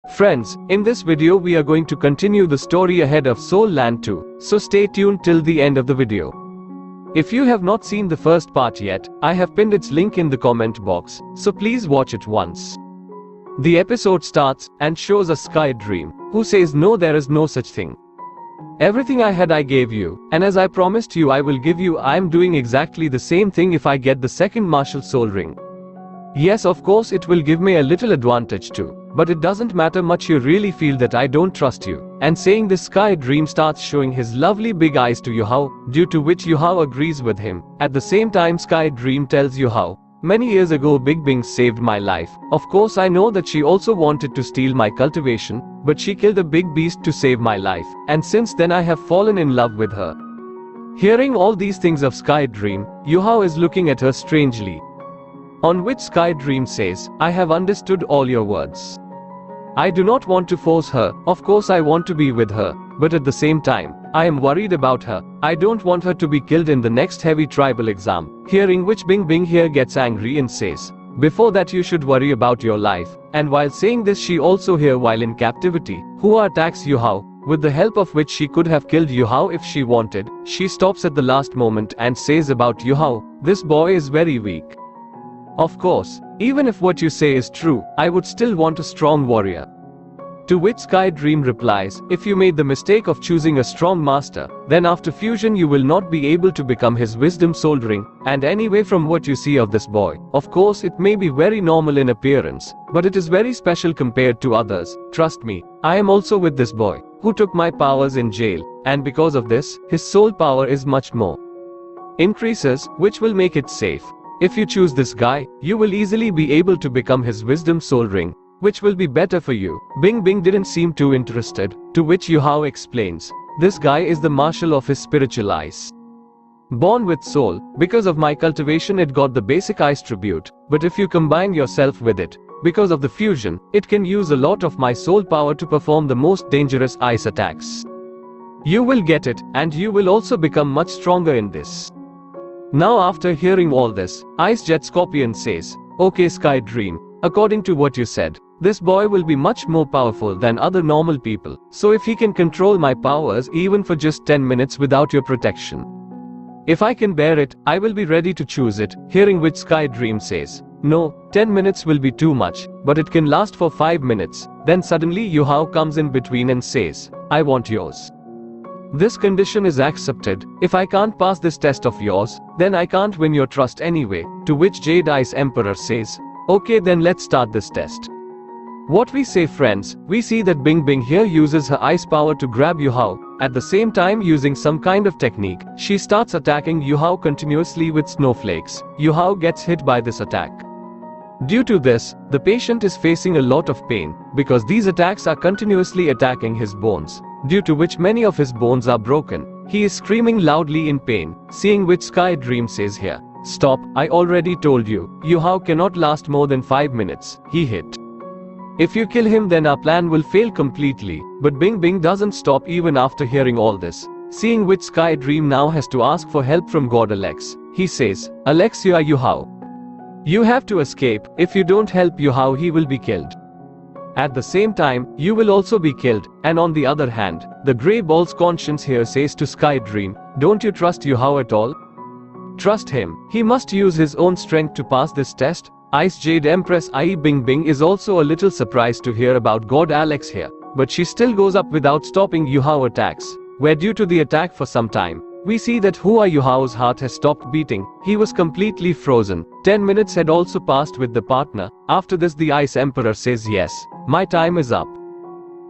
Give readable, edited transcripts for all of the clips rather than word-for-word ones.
Friends, in this video we are going to continue the story ahead of Soul Land 2, so stay tuned till the end of the video. If you have not seen the first part yet, I have pinned its link in the comment box, so please watch it once. The episode starts and shows a sky dream, who says no, there is no such thing. Everything I had I gave you, and as I promised you I will give you. I am doing exactly the same thing if I get the second martial soul ring. Yes, of course it will give me a little advantage too, but it doesn't matter much. You really feel that I don't trust you. And saying this, Sky Dream starts showing his lovely big eyes to Yuhao, due to which Yuhao agrees with him. At the same time, Sky Dream tells Yuhao, many years ago Bing Bing saved my life. Of course I know that she also wanted to steal my cultivation, but she killed a big beast to save my life, and since then I have fallen in love with her. Hearing all these things of Sky Dream, Yuhao is looking at her strangely. On which Sky Dream says, I have understood all your words. I do not want to force her, of course I want to be with her, but at the same time, I am worried about her. I don't want her to be killed in the next heavy tribal exam. Hearing which Bing Bing here gets angry and says, before that you should worry about your life. And while saying this, she also here while in captivity, Hua attacks Yuhao, with the help of which she could have killed Yuhao if she wanted. She stops at the last moment and says about Yuhao, this boy is very weak. Of course, even if what you say is true, I would still want a strong warrior. To which Sky Dream replies, if you made the mistake of choosing a strong master, then after fusion you will not be able to become his wisdom soul ring. And anyway, from what you see of this boy, of course it may be very normal in appearance, but it is very special compared to others. Trust me, I am also with this boy, who took my powers in jail, and because of this, his soul power is much more increases, which will make it safe. If you choose this guy, you will easily be able to become his wisdom soul ring, which will be better for you. Bing Bing didn't seem too interested, to which Yuhao explains, this guy is the marshal of his spiritual eyes. Born with soul, because of my cultivation it got the basic eyes tribute, but if you combine yourself with it, because of the fusion, it can use a lot of my soul power to perform the most dangerous ice attacks. You will get it, and you will also become much stronger in this. Now after hearing all this, Ice Jet Scorpion says, okay Sky Dream, according to what you said, this boy will be much more powerful than other normal people, so if he can control my powers even for just 10 minutes without your protection, if I can bear it, I will be ready to choose it. Hearing which Sky Dream says, no, 10 minutes will be too much, but it can last for 5 minutes. Then suddenly Yuhao comes in between and says, I want yours. This condition is accepted. If I can't pass this test of yours, then I can't win your trust anyway. To which Jade Ice Emperor says, okay then let's start this test. What we say, friends, we see that Bing Bing here uses her ice power to grab Yuhao. At the same time, using some kind of technique, she starts attacking Yuhao continuously with snowflakes. Yuhao gets hit by this attack. Due to this, the patient is facing a lot of pain, because these attacks are continuously attacking his bones, due to which many of his bones are broken. He is screaming loudly in pain, seeing which Sky Dream says here, stop, I already told you, Yuhao cannot last more than 5 minutes, he hit. If you kill him then our plan will fail completely, but Bing Bing doesn't stop even after hearing all this. Seeing which Sky Dream now has to ask for help from God Alex. He says, Alex, you are Yuhao. You have to escape. If you don't help Yuhao he will be killed. At the same time, you will also be killed. And on the other hand, the Grey Ball's conscience here says to Sky Dream, don't you trust Yuhao at all? Trust him. He must use his own strength to pass this test. Ice Jade Empress i.e. Bing Bing is also a little surprised to hear about God Alex here, but she still goes up without stopping Yuhao attacks, where due to the attack for some time, we see that Hua Yuhao's heart has stopped beating. He was completely frozen. 10 minutes had also passed with the partner. After this the Ice Emperor says, yes, my time is up.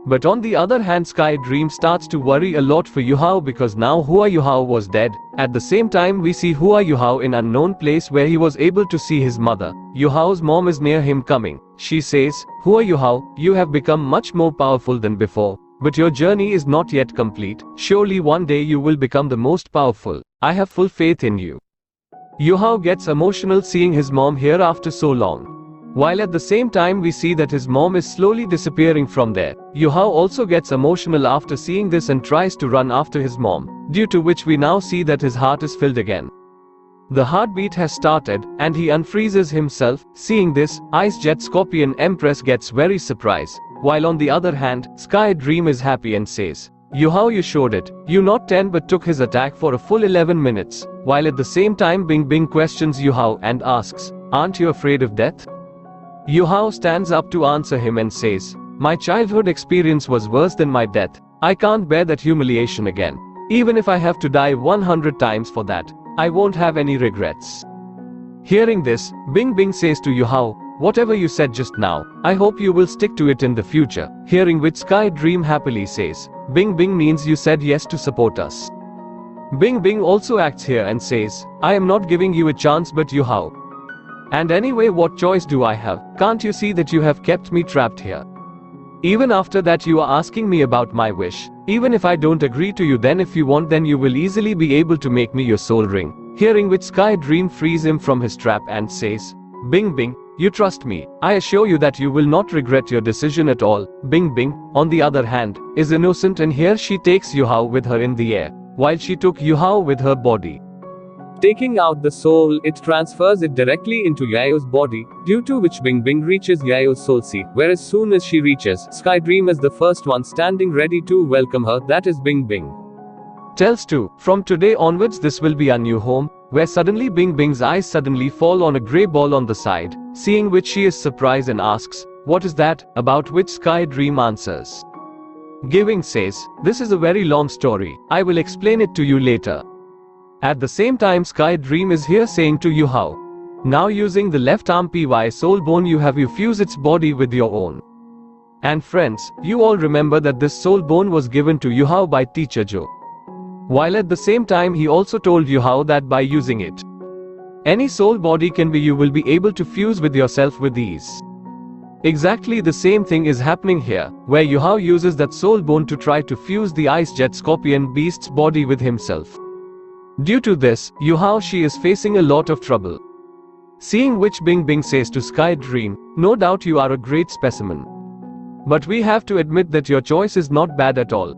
But on the other hand, Sky Dream starts to worry a lot for Yuhao because now Hua Yuhao was dead. At the same time we see Hua Yuhao in an unknown place where he was able to see his mother. Yuhao's mom is near him coming. She says, Hua Yuhao, you have become much more powerful than before. But your journey is not yet complete. Surely one day you will become the most powerful. I have full faith in you. Yuhao gets emotional seeing his mom here after so long. While at the same time we see that his mom is slowly disappearing from there. Yuhao also gets emotional after seeing this and tries to run after his mom, due to which we now see that his heart is filled again. The heartbeat has started, and he unfreezes himself. Seeing this, Ice Jet Scorpion Empress gets very surprised. while on the other hand, Sky Dream is happy and says, Yuhao, you showed it. You not 10 but took his attack for a full 11 minutes, while at the same time Bing Bing questions Yuhao and asks, aren't you afraid of death? Yuhao stands up to answer him and says, my childhood experience was worse than my death. I can't bear that humiliation again. Even if I have to die 100 times for that, I won't have any regrets. Hearing this, Bing Bing says to Yuhao, whatever you said just now, I hope you will stick to it in the future. Hearing which Sky Dream happily says, Bing Bing means you said yes to support us. Bing Bing also acts here and says, I am not giving you a chance but Yuhao. And anyway, what choice do I have? Can't you see that you have kept me trapped here? Even after that you are asking me about my wish. Even if I don't agree to you, then if you want, then you will easily be able to make me your soul ring. Hearing which Sky Dream frees him from his trap and says, Bing Bing, you trust me. I assure you that you will not regret your decision at all. Bing Bing, on the other hand, is innocent, and here she takes Yuhao with her in the air, while she took Yuhao with her body. Taking out the soul, it transfers it directly into Yao's body, due to which Bing Bing reaches Yao's soul seat, where as soon as she reaches, Sky Dream is the first one standing ready to welcome her, that is Bing Bing. Tells too, from today onwards this will be our new home, where suddenly Bing Bing's eyes suddenly fall on a grey ball on the side, seeing which she is surprised and asks, what is that? About which Sky Dream answers. Giving says, this is a very long story, I will explain it to you later. At the same time Sky Dream is here saying to Yuhao, now using the left arm PY soul bone you have, you fuse its body with your own. And friends, you all remember that this soul bone was given to Yuhao by Teacher Joe. While at the same time he also told Yuhao that by using it, any soul body can be, you will be able to fuse with yourself with ease. Exactly the same thing is happening here, where Yuhao uses that soul bone to try to fuse the Ice Jet Scorpion Beast's body with himself. Due to this, Yuhao, she is facing a lot of trouble. Seeing which Bing Bing says to Sky Dream, no doubt you are a great specimen. But we have to admit that your choice is not bad at all.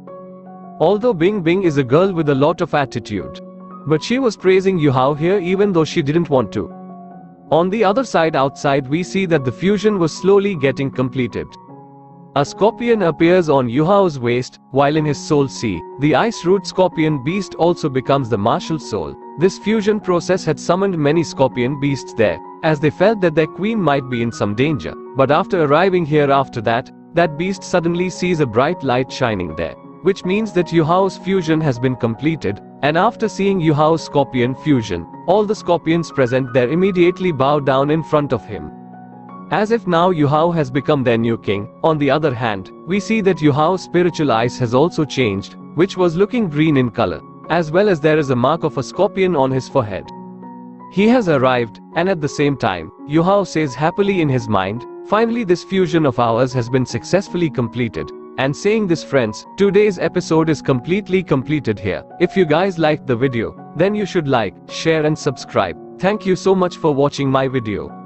Although Bing Bing is a girl with a lot of attitude. But she was praising Yuhao here even though she didn't want to. On the other side outside we see that the fusion was slowly getting completed. A scorpion appears on Yuhao's waist, while in his soul sea, the Ice Root Scorpion Beast also becomes the martial soul. This fusion process had summoned many scorpion beasts there, as they felt that their queen might be in some danger. But after arriving here after that beast suddenly sees a bright light shining there, which means that Yuhao's fusion has been completed, and after seeing Yuhao's scorpion fusion, all the scorpions present there immediately bow down in front of him. As if now Yuhao has become their new king. On the other hand, we see that Yuhao's spiritual eyes has also changed, which was looking green in color, as well as there is a mark of a scorpion on his forehead. He has arrived, and at the same time, Yuhao says happily in his mind, finally this fusion of ours has been successfully completed. And saying this, friends, today's episode is completely completed here. If you guys liked the video, then you should like, share and subscribe. Thank you so much for watching my video.